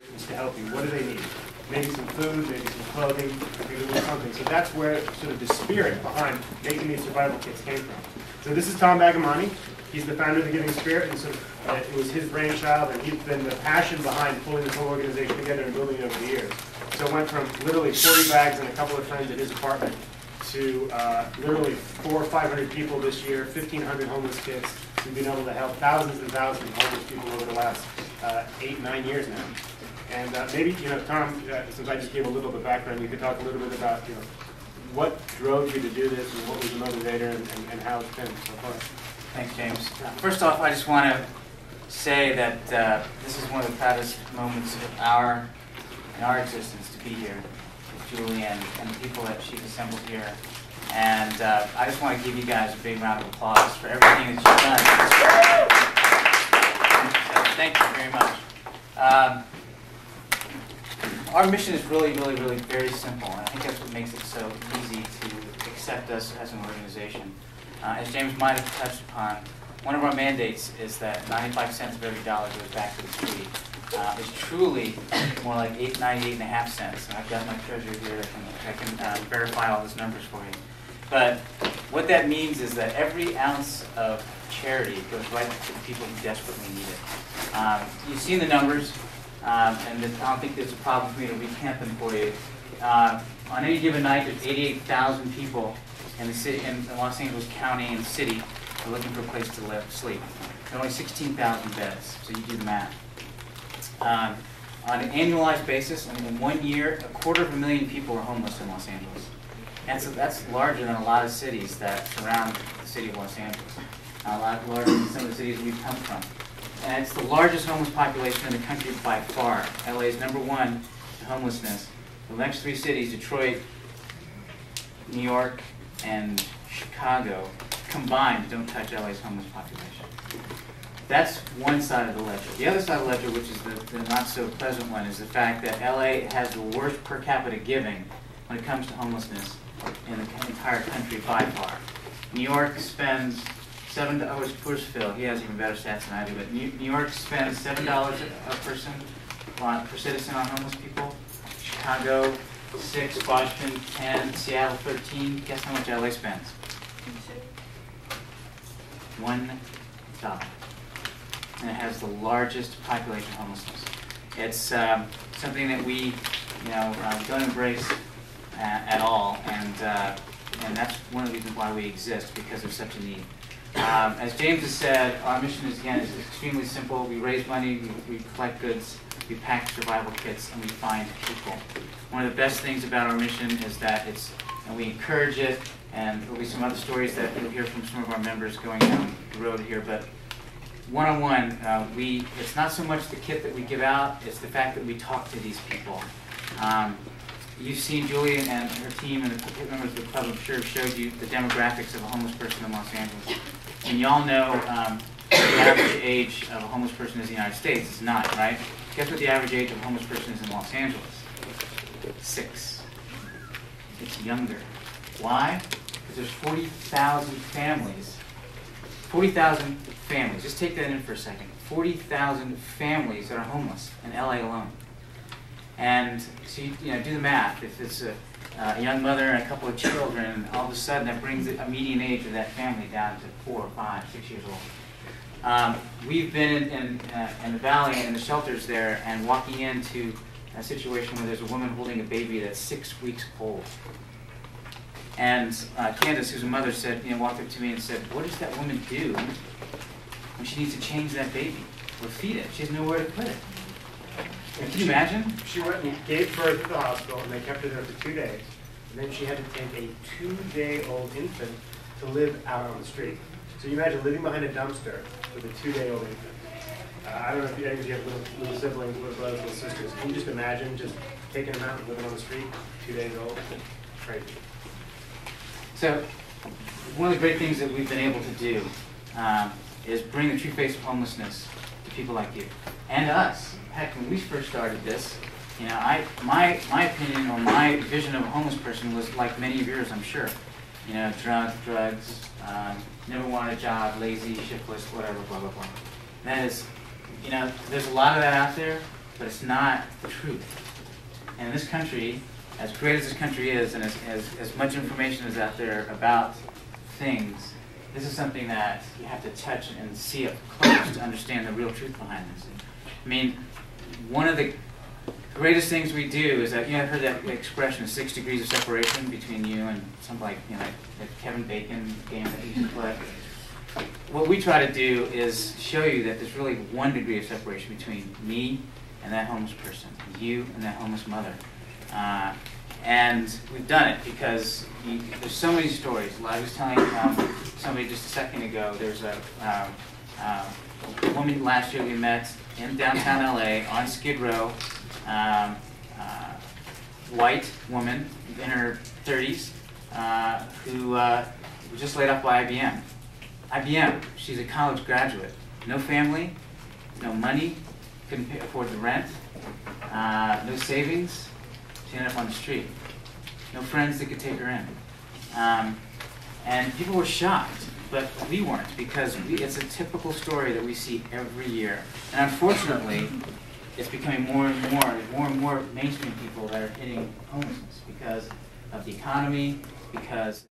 to help you. What do they need? Maybe some food, maybe some clothing, maybe a little something. So that's where sort of the spirit behind making these survival kits came from. So this is Tom Bagamane. He's the founder of the Giving Spirit, and sort of it was his brainchild, and he's been the passion behind pulling this whole organization together and building it over the years. So it went from literally 40 bags and a couple of friends at his apartment to literally 400 or 500 people this year, 1,500 homeless kids. We've been able to help thousands and thousands of homeless people over the last 8, 9 years now. And maybe, Tom, since I just gave a little bit of background, you could talk a little bit about, what drove you to do this and what was the motivator and how it's been so far. Thanks, James. First off, I just want to say that this is one of the proudest moments in our existence to be here with Julie and the people that she's assembled here. And I just want to give you guys a big round of applause for everything that you've done. So, thank you very much. Our mission is really very simple, and I think that's what makes it so easy to accept us as an organization. As James might have touched upon, one of our mandates is that 95 cents of every dollar goes back to the street. It's truly more like 98.5 cents, and I've got my treasurer here that can verify all those numbers for you. But what that means is that every ounce of charity goes right to the people who desperately need it. You've seen the numbers. And I don't think there's a problem for me to recant them for you. On any given night, there's 88,000 people in the city, in Los Angeles County and city, are looking for a place to sleep. There are only 16,000 beds, so you do the math. On an annualized basis, in 1 year, 250,000 people are homeless in Los Angeles. That's larger than a lot of cities that surround the city of Los Angeles. A lot larger than some of the cities we've come from. And it's the largest homeless population in the country by far. LA is #1 in homelessness. The next 3 cities, Detroit, New York, and Chicago, combined don't touch LA's homeless population. That's one side of the ledger. The other side of the ledger, which is the not so pleasant one, is the fact that LA has the worst per capita giving when it comes to homelessness in the entire country by far. New York spends $7, where's Phil? He has even better stats than I do, but New York spends $7 a person per citizen on homeless people. Chicago, 6, Boston, 10, Seattle, 13. Guess how much LA spends? $1. And it has the largest population of homelessness. It's something that we, don't embrace at all, and that's one of the reasons why we exist, because there's such a need. As James has said, our mission is extremely simple. We raise money, we collect goods, we pack survival kits, and we find people. One of the best things about our mission is that and we encourage it, and there'll be some other stories that you'll hear from some of our members going down the road here, but one-on-one, it's not so much the kit that we give out, it's the fact that we talk to these people. You've seen Julie and her team and the members of the club, I'm sure, have showed you the demographics of a homeless person in Los Angeles. And you all know the average age of a homeless person in the United States is 9, right? Guess what the average age of a homeless person is in Los Angeles? 6. It's younger. Why? Because there's 40,000 families. 40,000 families. Just take that in for a second. 40,000 families that are homeless in LA alone. And so you do the math. If it's a young mother and a couple of children, all of a sudden that brings a median age of that family down to 4, 5, 6 years old. We've been in the valley and in the shelters there, and walking into a situation where there's a woman holding a baby that's 6 weeks old. And Candace, who's a mother, walked up to me and said, "What does that woman do when she needs to change that baby or feed it? She has nowhere to put it." Can you imagine? She went and gave birth at the hospital, and they kept her there for 2 days. And then she had to take a 2-day-old infant to live out on the street. So you imagine living behind a dumpster with a 2-day-old infant. I don't know if you have little siblings, little brothers, little sisters. Can you just imagine just taking them out and living on the street, 2 days old? Crazy. So one of the great things that we've been able to do is bring the true face of homelessness to people like you and us. Heck, when we first started this, my opinion or my vision of a homeless person was like many of yours, I'm sure. Drugs, never wanted a job, lazy, shiftless, whatever, blah, blah, blah. That is, there's a lot of that out there, but it's not the truth. And in this country, as great as this country is, and as much information is out there about things, this is something that you have to touch and see up close to understand the real truth behind this. I mean, one of the greatest things we do is that, I've heard that expression, 6 degrees of separation between you and somebody like Kevin Bacon game that you can play. What we try to do is show you that there's really 1 degree of separation between me and that homeless person, you and that homeless mother. And we've done it because there's so many stories. I was telling somebody just a second ago, there's a woman last year we met in downtown LA on Skid Row, white woman in her 30s who was just laid off by IBM. IBM, she's a college graduate, no family, no money, couldn't afford the rent, no savings. She ended up on the street. No friends that could take her in. And people were shocked, but we weren't, because it's a typical story that we see every year. And unfortunately, it's becoming more and more mainstream people that are hitting homelessness because of the economy, because